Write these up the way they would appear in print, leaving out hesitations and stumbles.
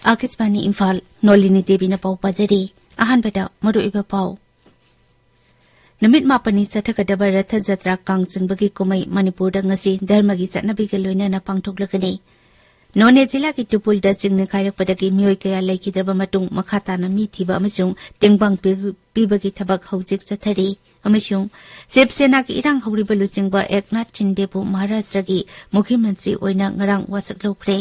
आकाशवाणी इम्फाल नोलिनी देवी न पाउ पाजरी अहानबदा मरुइबा पाउ नमित मापनी चथगदबा रथ जत्रा कांगचिंगबगी कुमै मणिपुरदा ngasi धर्मगी चटनबीगा लोइनाना पांगथोकलगनी नोने जिला की टुपुलदा चिंगने खायरपदगी मियोय कया लेखिद्रबा मटुंग मखाताना मी थिबा अमसुंग तेंगबांग पीबगी थबक हौजिक चथरी अमसुंग शिवसेना की इरांग हौरिबा लुचिंगबा एकनाथ शिंदेबु महाराष्ट्र की मुख्यमंत्री ओइना ngarang वासक लौख्रे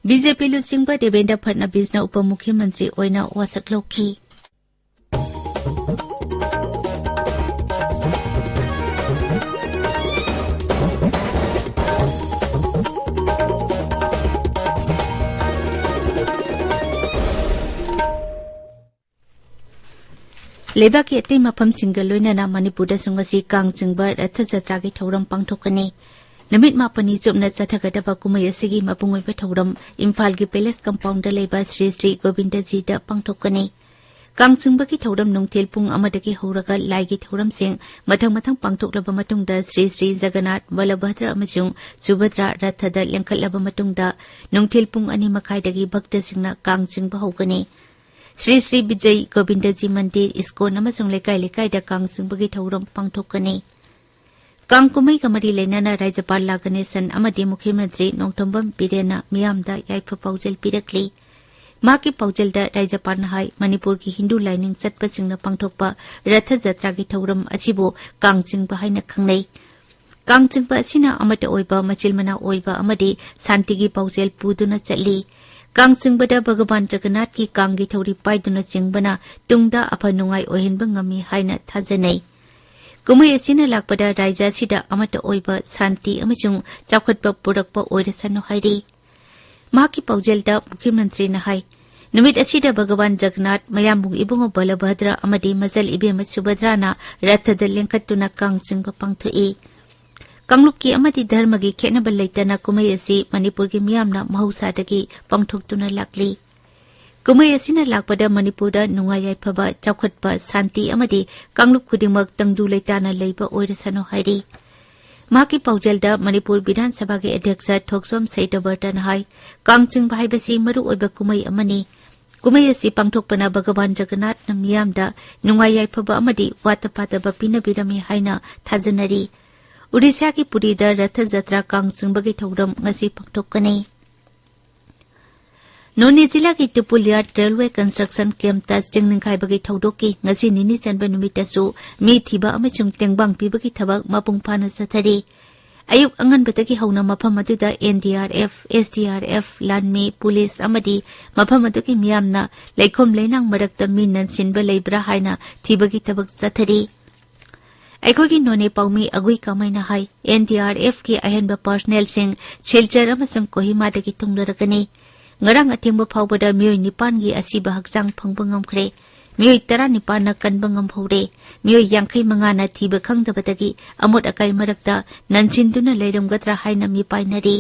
बीजेपी लुचिंगबा देवेंद्र फडणवीस न उप मुख्यमंत्री ओइना वासक लौखी लेबा की अति मफम सिंगल लोइनाना मणिपुरदा सुंगसी कांगचिंगबा रथ जत्रा की थौरम पांगथोकनी नमित मापनी चुपना चथगदबा कुमै असिगी मपुंगोइबा थौरम इम्फाल की पैलेस कंपाउंड लेबा श्री श्री गोविंदजीदा पांगथोकनी कांगचिंगबा की थौरम नुंगथेल पुंग अमदगी हौरगा लाइगी थौरम सिंग मथंग मथंग पांगथोकलबा मतुंगदा श्री श्री जगन्नाथ बलभद्र अमसुंग सुभद्रा रथदा लेंखलबा मतुंगदा नुंगथेल पुंग अनि मखाइदगी भक्तसिंगना कांगचिंगबा हौगनी श्री श्री विजय गोविंदजी मंदिर इस्कोन अमसुंग लेकाय लेकायदा कांगचिंगबगी थौरम पांगथोकनी कांगकुमै कमरी लेनाना राज्यपाल लागनेसन अमदी मुख्यमंत्री नोंथोंबम बिरेना मियामदा याइफा पाउजल पिरकली माकी पाउजलदा राज्यपाल हाय मणिपुर की हिंदू लाइनिंग चटपसिंगना पांगथोकपा रथ जत्रा की थौरम असिबो कांगचिंगबा हाइना खंगनै कांगचिंगबा असिना अमत ओइबा मचिल मना ओइबा अमदी शांतिगी पाउजल पुदुना चली कांगचिंगबदा भगवान जगन्नाथ की कांगी थौरी पाइदुना चिंगबना तुंगदा अफा नुंगाई ओहिनबा ngami हाइना थाजनै कुमै असिना लाकपदा राज्य सिदा अमत ओइबा शांति अमसुंग चाखटपा पुरकपा ओइरसनु हाइरी माकी पाउजलदा मुख्यमंत्री न हाय नमित असिदा भगवान जगन्नाथ मयामुंग इबुंग बलभद्र अमदी मजल इबेम सुभद्राना रथदा लेंखतुना कांगचिंगबा पांगथोई कांगलुप की अमदी धर्म की खेनब लेतना कुमै असि मणिपुर की मियामना महौसादगी पांगथोकतुना लाकली कुमै असिना लाकपदा मणिपुरदा नुंगा याइफबा चाखटपा शांति अमदी कांगलुप खुदिमक तंगदु लेताना लेबा ओइरसनु हाइरी माकी पाउजलदा मणिपुर विधानसभा के अध्यक्ष थोकसोम सैतबर्तन हाय कांगचिंगबा हाइबसि मरु ओइबा कुमै अमनी कुमै असि पांगथोकपना भगवान जगन्नाथ न मियामदा नुंगा याइफबा अमदी वातपातबा पिनबिरमी हाइना थाजनरी उड़ीसा की पुरीदा रथ जत्रा कांगचिंगबगी थौरम ngasi पांगथोकनी नोने जिला की टुपुलिया रेलवे कंस्ट्रक्शन कैंपता चिंगनिंखाइबगी थौदोकी ngasi निनी चनबा नुमितसु मी थिबा अमसुंग तेंगबांग पीबगी थबक मपुंग फाना सथरी अयुक अंगनबतगी हौना मफम अदुदा एनडीआरएफ एसडीआरएफ लानमी पुलिस अमदी मफम अदुगी मियामना लेखोम लेनांग मरकता मी ननसिनबा लेब्रा हाइना थिबगी थबक सथरी अखोगी नोने पाउमी अगुई कामैना हाय एनडीआरएफ की अहनबा पर्सनल सिंह शिलचर अमसुंग कोहिमादगी तुंगलरगनी ngarang athengba phawbada miyoi nipan gi asiba hakchang phangba ngamkhre miyoi 19 na kanba ngamhore miyoi 59 na thiba khangdabadagi amot akai marakta nanchinduna leiramgatra haina mi painari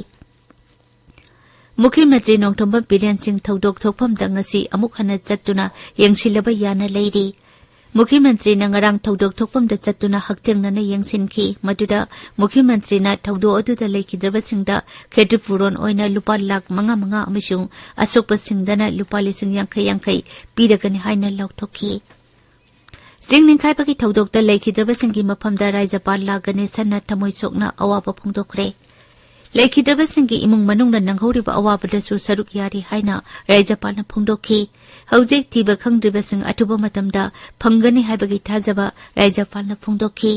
मुख्यमंत्री नोंथोंबा बिरेन सिंह थौदोक थोकफमदा ngasi amuk hana chattuna yengsilaba yana leiri मुख्यमंत्री नंगरांग थौदोक थोकफमदा चत्तुना हक्थेंगना यंगसिनखी मदुदा मुख्यमंत्री ना थौदो अदुदा लेखिद्रबसिंगदा खेड्रिपुरोन ओइना लुपा लाख मंगा मंगा अमसुंग असोकपसिंगदना लुपा लिसिंग यांखै यांखै पीरगनि हाइना लौथोखी सिंग निंखाइबगी थौदोकता लेखिद्रबसिंगी मफमदा राज्यपाल लागनेसनना थमोइसोकना अवाबा फोंदोखरे लेखिद्रबसिंगी इमुंग मनुंगना नंगहौरिबा अवाबदसु सरुक यारी हाइना राज्यपालना फोंदोखी हौजिक थिबा खंद्रिबसिंग अथुबा मतमदा फंगनी हाइबगी थाजबा राज्यपालना फोंदोखी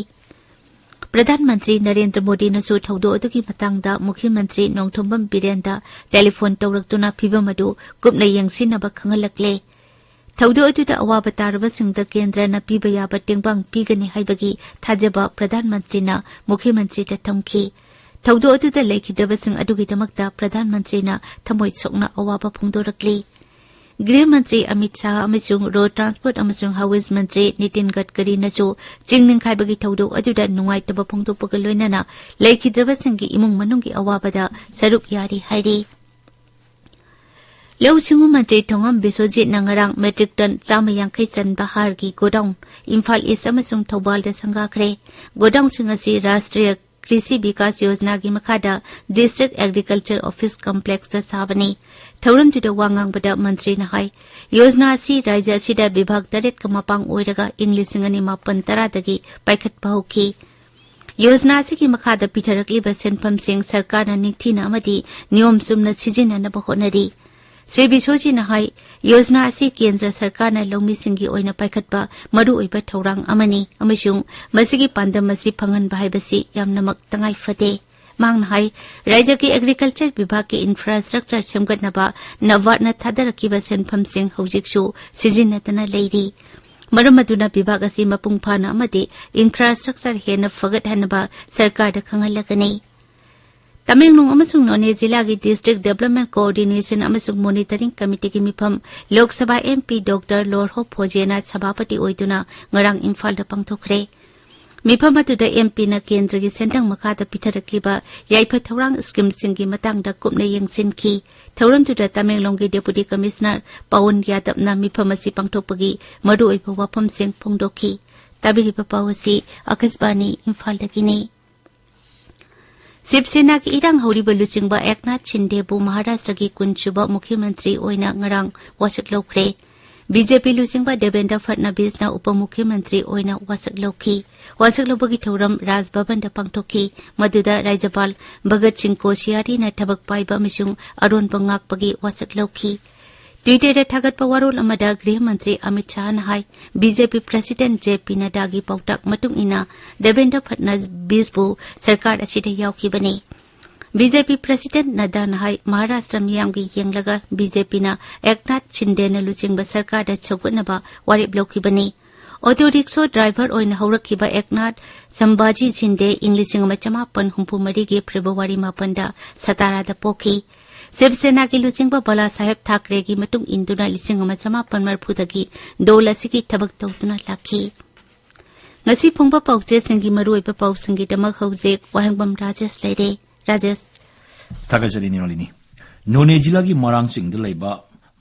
प्रधानमंत्री नरेंद्र मोदी नसु थौदो अदुगी मतंगदा मुख्यमंत्री नोंथोंबम बिरेंदा टेलीफोन तौरक्तुना फिबम अदु गुपना यंगसिनबा खंगलकले थौदो अदुदा अवाबा तारबसिंगदा केंद्रना पीबा याबा टेंगबांग पीगनी हाइबगी थाजबा प्रधानमंत्रीना मुख्यमंत्रीदा थमखी थौदो अदुदा लेखिद्रबसिंग अदुगिदमक्ता प्रधानमंत्रीना थमोइ सोकना अवाबा फोंदोरकली गृह मंत्री अमित शाह अमसुंग रोड ट्रांसपोर्ट अमसुंग हाइवेज मंत्री नितिन गडकरी नसु चिंगनिंखाइबगी थौदो अदुदा नुंगाइतबा फोंदोकपगा लोइनाना लेखिद्रबसिंगी इमुंग मनुंगी अवाबदा सरुक यारी हाइरी लौसिंगु मंत्री थोंगम बिस्वजित नंगरांग मेट्रिक टन 150 चनबा हारगी गोडाउन इम्फाल ईस्ट अमसुंग थौबालदा संगाखरे गोडाउन सिंग असि राष्ट्रीय कृषि विकास योजना की मखादा डिस्ट्रिक्ट एग्रीकल्चर ऑफिस कॉम्प्लेक्स साबनी थौरमदुदा वांगांगबदा मंत्री हाई योजना असी राज्य असिदा विभाग 8 का मपांग ओइरगा इंग्लिश 2010 दगी पाइखटपा होखी योजना की मखादा पिथरकलिबा सेनफमसिंग सरकार निथिना अमदी नियम सुमना सिजिननबा होनरी श्री बिसोजी नहाई योजना असी केंद्र सरकार न लौमीसिंगी ओइना पाइखटपा मरु ओइबा थौरांग अमनी अमसुंग मसिगी पांदम मसि फंगनबा हाइबसि यामनमक तंगाई फते मांग नहाई राज्य की एग्रीकल्चर विभाग के इंफ्रास्ट्रक्चर सेमगतनबा नवार्डना थादरकिबा सेनफमसिंग हौजिकसु सिजिनतना लेरी मरम अदुना विभाग असी मपुंग फाना अमदि इंफ्रास्ट्रक्चर हेन फगतहनबा सरकार खंगलगनी तमेंगलोंग अमसुंग नोने जिला की डिस्ट्रिक्ट डेवलपमेंट कोऑर्डिनेशन अमसुंग मॉनिटरिंग कमिटी की मिफम लोकसभा एमपी डॉक्टर लोरहो फोजेना सभापति ओइदुना ngरang इम्फाल दा पांगथोखरे मिफम अदुदा एमपी न केंद्र की सेंटंग मखादा पिथरक्लिबा याइफा थौरांग स्कीम सिंगी मतंगदा कुपना यंगसिनखी थौरमदुदा तमेंगलोंग की डेप्यूटी कमिश्नर पवन यादवना मिफम असि पांगथोकपगी मरु ओइबा वाफम सिंग फोंगदोखी ताबिरिबा पावसी आकाशवाणी इम्फाल दगिनी शिवसेना की इरांग हौरिबा लुचिंगबा एकनाथ शिंदेबु महाराष्ट्र की कुनसुबा मुख्यमंत्री ओइना ngरang वासक लौखरे बीजेपी लुचिंगबा देवेंद्र फडणवीस ना उप मुख्यमंत्री ओइना वासक लौखी वासक लौबगी थौरम राजभवन दा पांगथोखी मदुदा राज्यपाल भगत सिंह कोशियारी ना थबक पाइबा मिसुंग अरुण बंगाकपगी वासक लौखी ट्विटर थागतपा वारोल अमदा गृह मंत्री अमित शाह नहाई बीजेपी प्रेसिडेंट जेपी नड्डा की पाउताक मतुंग इना देवेंद्र फडणवीसबु सरकार असिदा यावखिबनी बीजेपी प्रेसिडेंट नड्डा नहाई महाराष्ट्र मियामगी येंगलगा बीजेपी ना एकनाथ शिंदे न लुचिंगबा सरकार दा छौगनबा वारेप लौखिबनी ऑटो रिक्शा ड्राइवर ओइना हौरखिबा एकनाथ संभाजी शिंदे इंग्लिश 1953 की फेब्रुवारी 9 दा सतारा दा पोखी शिवसेना की लुचिंगबा बाला साहेब ठाकरे की मतुंग इंदुना 1950 दौल असिगी थबक तौदुना lucky ngasi phongba pawche singi maroi pa paw singi damak hauze wahengbam rajesh leire rajesh thagajari Nolini None jila gi marang sing de leiba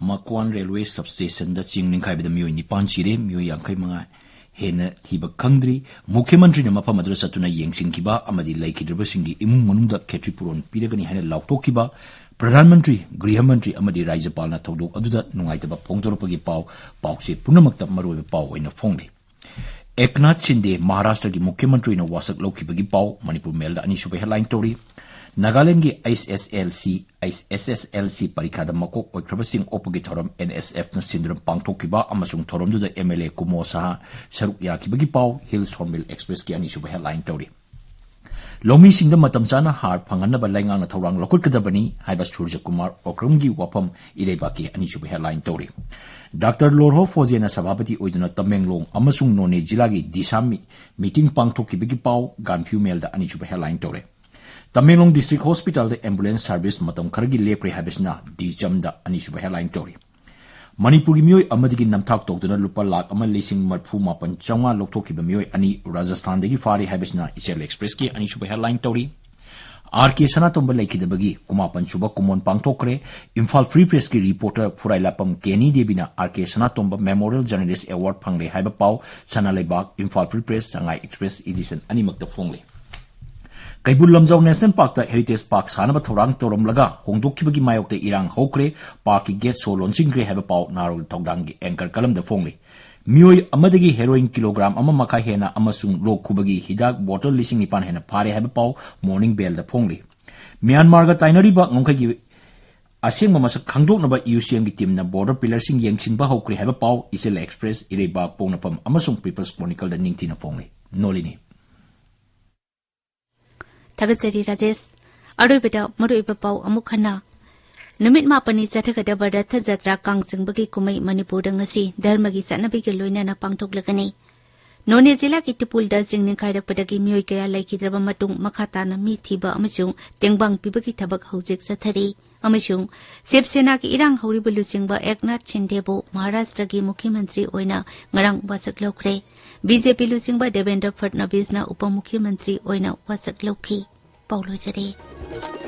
makwan railway substation da chingning khai bida mioi nipan chire mioi yankai manga hena thiba khangdri mukhyamantri na mafam adra satuna yengsing kiba amadi laikidrba singi imung manungda khetripuron piragani hena lauktokiba प्रधानमंत्री गृहमंत्री अमदी राज्यपाल थौदोक अदुदा नुंगाइतबा फोंगदोरपगी पाउसे पुनमक्ता मरोइबा पाउ ओइना फोंगले एकनाथ शिंदे महाराष्ट्र की मुख्यमंत्री ने वासक लौखिबगी पाउ Manipur mail अनिसुबे headline तोरी नागालैंड की ISSLC परीक्षा मकोक ओइख्रबसिंग ओपगी थोरम NSF न सिंद्रम पांगथोकिबा अमसुंग थोरमदुदा MLA कुमो साहा सरुक याखिबगी पाउ हिल्स हॉर्नबिल एक्सप्रेस की अनिसुबे हेडलाइन तोरी लोमी सिंह मतमचाना हार फंगनब लैंगांग थौरांग लौकुटकदबनी हाइबा सूर्य कुमार ओक्रमगी वाफम इरेबाकी अनिसुब हेडलाइन तौरी डॉक्टर लोरहो फोजेना सभापति ओइदुना तमेंगलोंग अमसुंग नोने जिला की दिशा मीटिंग पांगथोकिबगी पाउ गांफ्यू मेल दा अनिसुब हेडलाइन तौरे तमेंगलोंग डिस्ट्रिक्ट हॉस्पिटल दा एम्बुलेंस सर्विस मतम खरगी लेप्रे हाइबसना डीजम दा अनिसुब हेडलाइन तौरी मणिपुर की मियोई अमदिगी नमथाक तौदुना लुपा लाख अमा लिसिंग मरफू मापन चौंगा लौथोखिबा मियोई अनि राजस्थान दगी फारी हाइबसना इचेल एक्सप्रेस की अनिसुब हेडलाइन तौरी आरके सनातोंबा लेखिदबगी कुमापन सुबा कुमोन पांगथोखरे इम्फाल फ्री प्रेस की रिपोर्टर फुराइलापम केनी देबीना RK Sanatomba memorial journalist award फंगले हाइबा पाउ सनालेबाग Imphal free press Sangai express edition अनिमक्ता फोंगले Keibul Lamjao national park heritage park सानब थौरांग तौरमलगा होंदोखिबगी मायोक्ते इरांग हौक्रे पार्क की गेट सो लॉन्चिंग्रे हैबा पाउ नारोल थौदांग की एंकर कलम द फोंगले मियोई अमदगी हेरोइन किलोग्राम अमा मखा हेना अमसुंग लोक खुबगी हिदाक बोतल लिसिंग निपान हेना फारे हैबा पाउ मॉर्निंग बेल द फोंगले म्यांमार गा ताइनरीबा ngongkhagi aseng mamasak khangdoknaba UCM की टीम ना बॉर्डर पिलरसिंग यंगसिनबा हौक्रे हैबा पाउ इसेल एक्सप्रेस इरेबा पोंगनपम अमसुंग पीपल्स क्रॉनिकल द निंगथिना फोंगले नोलिनी थगचरी राजेश अरोइबदा मरोइबा पाउ अमुखना नमित मापनी चथगदबा रथ जत्रा कांगसिंगबगी कुमै मणिपुर ngasi धर्मगी चनबीगे लोइनाना पांगथोकलगनी नोने जिला की टिपुलदा जिंगनि खाइरकपदगी मियोइ कया लैखिद्रबा मतुंग मखाताना मी थिबा अमसुंग तेंगबांग पिबगी थबक हौजिक सथरी अमसुंग शिवसेना की इरांग हौरिबा लुचिंगबा एकनाथ शिंदेबु महाराष्ट्र की मुख्यमंत्री ओइना ngरang वासक लौखरे बीजेपी लुचिंगबा देवेंद्र फडणवीस ना उप मुख्यमंत्री ओइना वासक लौखी पाउलो जरे